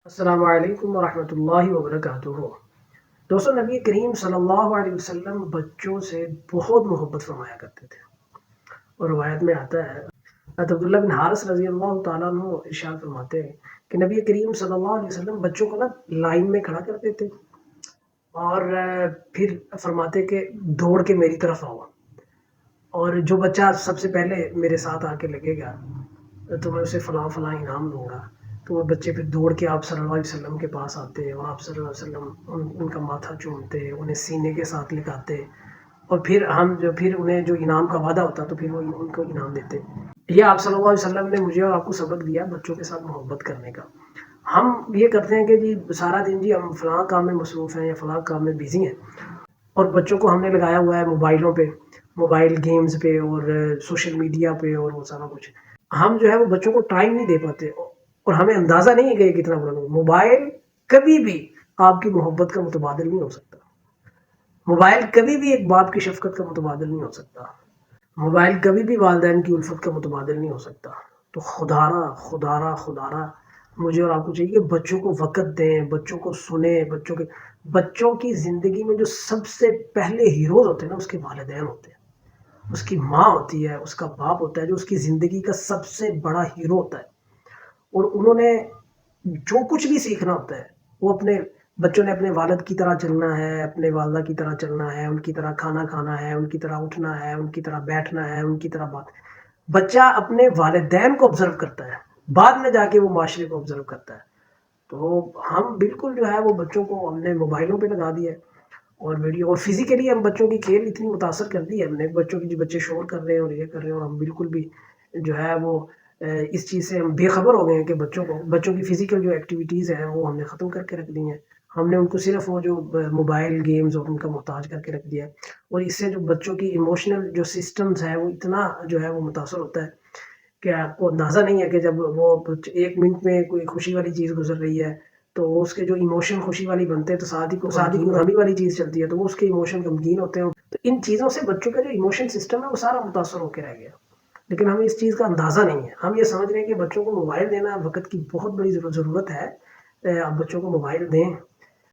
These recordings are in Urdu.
السلام علیکم ورحمۃ اللہ وبرکاتہ۔ دوستوں، نبی کریم صلی اللہ علیہ وسلم بچوں سے بہت محبت فرمایا کرتے تھے، اور روایت میں آتا ہے حضرت عبداللہ بن حارث رضی اللہ تعالیٰ عنہ ارشاد فرماتے ہیں کہ نبی کریم صلی اللہ علیہ وسلم بچوں کو لائن میں کھڑا کرتے تھے اور پھر فرماتے کہ دوڑ کے میری طرف آؤ، اور جو بچہ سب سے پہلے میرے ساتھ آ کے لگے گا تو میں اسے فلاں فلاں انعام دوں گا۔ تو وہ بچے پھر دوڑ کے آپ صلی اللہ علیہ وسلم کے پاس آتے، اور آپ صلی اللہ علیہ وسلم ان کا ماتھا چومتے، انہیں سینے کے ساتھ لگاتے، اور پھر انہیں جو انعام کا وعدہ ہوتا تو پھر وہ ان کو انعام دیتے۔ یہ آپ صلی اللہ علیہ وسلم نے مجھے اور آپ کو سبق دیا بچوں کے ساتھ محبت کرنے کا۔ ہم یہ کرتے ہیں کہ جی سارا دن جی ہم فلاں کام میں مصروف ہیں یا فلاں کام میں بزی ہیں، اور بچوں کو ہم نے لگایا ہوا ہے موبائلوں پہ، موبائل گیمز پہ اور سوشل میڈیا پہ اور وہ سارا کچھ۔ ہم جو ہے وہ بچوں کو ٹائم نہیں دے پاتے، اور ہمیں اندازہ نہیں ہے کہ یہ کتنا بڑا موبائل کبھی بھی آپ کی محبت کا متبادل نہیں ہو سکتا۔ موبائل کبھی بھی ایک باپ کی شفقت کا متبادل نہیں ہو سکتا۔ موبائل کبھی بھی والدین کی الفت کا متبادل نہیں ہو سکتا۔ تو خدارا مجھے اور آپ کو چاہیے کہ بچوں کو وقت دیں، بچوں کو سنیں، بچوں کی زندگی میں جو سب سے پہلے ہیروز ہوتے ہیں نا، اس کے والدین ہوتے ہیں، اس کی ماں ہوتی ہے، اس کا باپ ہوتا ہے، جو اس کی زندگی کا سب سے بڑا ہیرو ہوتا ہے۔ اور انہوں نے جو کچھ بھی سیکھنا ہوتا ہے وہ بچوں نے اپنے والد کی طرح چلنا ہے، اپنے والدہ کی طرح چلنا ہے، ان کی طرح کھانا کھانا ہے، ان کی طرح اٹھنا ہے، ان کی طرح بیٹھنا ہے، ان کی طرح بات۔ بچہ اپنے والدین کو آبزرو کرتا ہے، بعد میں جا کے وہ معاشرے کو آبزرو کرتا ہے۔ تو ہم بالکل جو ہے وہ بچوں کو ہم نے موبائلوں پہ لگا دیا ہے، اور ویڈیو اور فزیکلی ہم بچوں کی کھیل اتنی متاثر کر دی ہے ہم نے بچوں کی، جو بچے شور کر رہے ہیں اور یہ کر رہے ہیں، اور ہم بالکل بھی جو ہے وہ اس چیز سے ہم بے خبر ہو گئے ہیں کہ بچوں کی فزیکل جو ایکٹیویٹیز ہیں وہ ہم نے ختم کر کے رکھ دی ہیں۔ ہم نے ان کو صرف وہ جو موبائل گیمز اور ان کا محتاج کر کے رکھ دیا ہے، اور اس سے جو بچوں کی ایموشنل جو سسٹمز ہے وہ اتنا جو ہے وہ متاثر ہوتا ہے کہ آپ کو اندازہ نہیں ہے کہ جب وہ ایک منٹ میں کوئی خوشی والی چیز گزر رہی ہے تو اس کے جو ایموشن خوشی والی بنتے ہیں، تو ساتھ ہی کوئی غمی والی چیز چلتی ہے تو وہ اس کے ایموشن غمگین ہوتے ہیں۔ تو ان چیزوں سے بچوں کا جو ایموشن سسٹم ہے وہ سارا متاثر ہو کے رہ گیا، لیکن ہمیں اس چیز کا اندازہ نہیں ہے۔ ہم یہ سمجھ رہے ہیں کہ بچوں کو موبائل دینا وقت کی بہت بڑی ضرورت ہے، آپ بچوں کو موبائل دیں،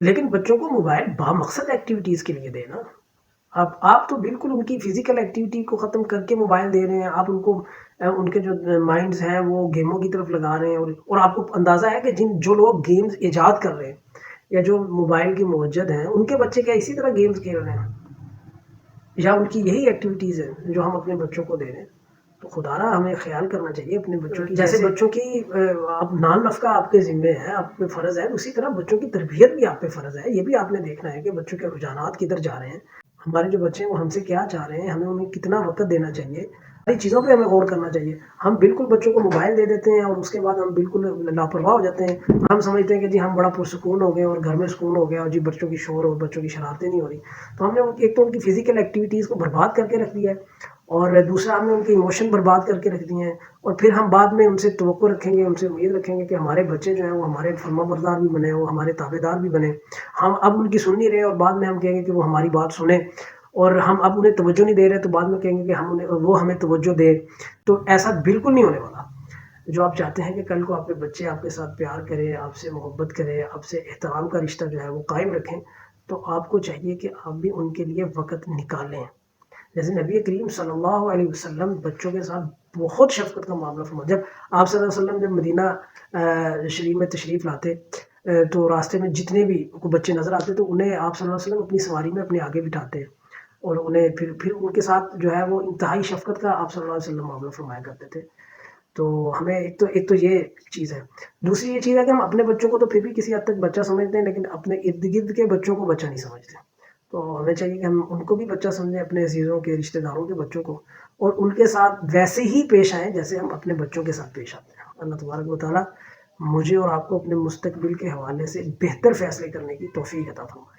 لیکن بچوں کو موبائل بامقصد ایکٹیویٹیز کے لیے دیں نا۔ آپ تو بالکل ان کی فزیکل ایکٹیویٹی کو ختم کر کے موبائل دے رہے ہیں، آپ ان کو ان کے جو مائنڈز ہیں وہ گیموں کی طرف لگا رہے ہیں، اور آپ کو اندازہ ہے کہ جو لوگ گیمز ایجاد کر رہے ہیں یا جو موبائل کے موجد ہیں، ان کے بچے کیا اسی طرح گیمز کھیل رہے ہیں، یا ان کی یہی ایکٹیویٹیز ہیں جو ہم اپنے بچوں کو دے رہے ہیں؟ تو خدارا ہمیں خیال کرنا چاہیے اپنے بچوں کی، جیسے بچوں کی اب نان نفقہ آپ کے ذمے ہے، آپ پہ فرض ہے، اسی طرح بچوں کی تربیت بھی آپ پہ فرض ہے۔ یہ بھی آپ نے دیکھنا ہے کہ بچوں کے رجحانات کدھر جا رہے ہیں، ہمارے جو بچے ہیں وہ ہم سے کیا چاہ رہے ہیں، ہمیں انہیں کتنا وقت دینا چاہیے، ساری چیزوں پہ ہمیں غور کرنا چاہیے۔ ہم بالکل بچوں کو موبائل دے دیتے ہیں اور اس کے بعد ہم بالکل لاپرواہ ہو جاتے ہیں۔ ہم سمجھتے ہیں کہ جی ہم بڑا پرسکون ہو گئے اور گھر میں سکون ہو گیا، اور جی بچوں کی شور اور بچوں کی شرارتیں نہیں ہو رہی۔ تو ہم نے ایک تو ان کی فزیکل ایکٹیویٹیز کو برباد کر کے رکھ دیا ہے، اور دوسرا ہم نے ان کے ایموشن برباد کر کے رکھ دیے ہیں، اور پھر ہم بعد میں ان سے توقع رکھیں گے، ان سے امید رکھیں گے کہ ہمارے بچے جو ہیں وہ ہمارے فرما بردار بھی بنے، وہ ہمارے تابع دار بھی بنے۔ ہم اب ان کی سن نہیں رہے، اور بعد میں ہم کہیں گے کہ وہ ہماری بات سنیں، اور ہم اب انہیں توجہ نہیں دے رہے تو بعد میں کہیں گے کہ وہ ہمیں توجہ دے۔ تو ایسا بالکل نہیں ہونے والا۔ جو آپ چاہتے ہیں کہ کل کو آپ کے بچے آپ کے ساتھ پیار کریں، آپ سے محبت کریں، آپ سے احترام کا رشتہ جو ہے وہ قائم رکھیں، تو آپ کو چاہیے کہ آپ بھی ان کے لیے وقت نکالیں۔ جیسے نبی کریم صلی اللہ علیہ وسلم بچوں کے ساتھ بہت شفقت کا معاملہ فرماتے۔ جب آپ صلی اللہ علیہ وسلم جب مدینہ شریف میں تشریف لاتے تو راستے میں جتنے بھی بچے نظر آتے تو انہیں آپ صلی اللہ علیہ وسلم اپنی سواری میں اپنے آگے بٹھاتے، اور انہیں پھر ان کے ساتھ جو ہے وہ انتہائی شفقت کا آپ صلی اللہ علیہ وسلم معاملہ فرمایا کرتے تھے۔ تو ہمیں ایک تو یہ چیز ہے۔ دوسری یہ چیز ہے کہ ہم اپنے بچوں کو تو پھر بھی کسی حد تک بچہ سمجھتے ہیں، لیکن اپنے ارد گرد کے بچوں کو بچہ نہیں سمجھتے۔ تو ہمیں چاہیے کہ ہم ان کو بھی بچہ سمجھیں، اپنے عزیزوں کے رشتہ داروں کے بچوں کو، اور ان کے ساتھ ویسے ہی پیش آئیں جیسے ہم اپنے بچوں کے ساتھ پیش آتے ہیں۔ اللہ تبارک و تعالیٰ مجھے اور آپ کو اپنے مستقبل کے حوالے سے بہتر فیصلے کرنے کی توفیق عطا فرمائے۔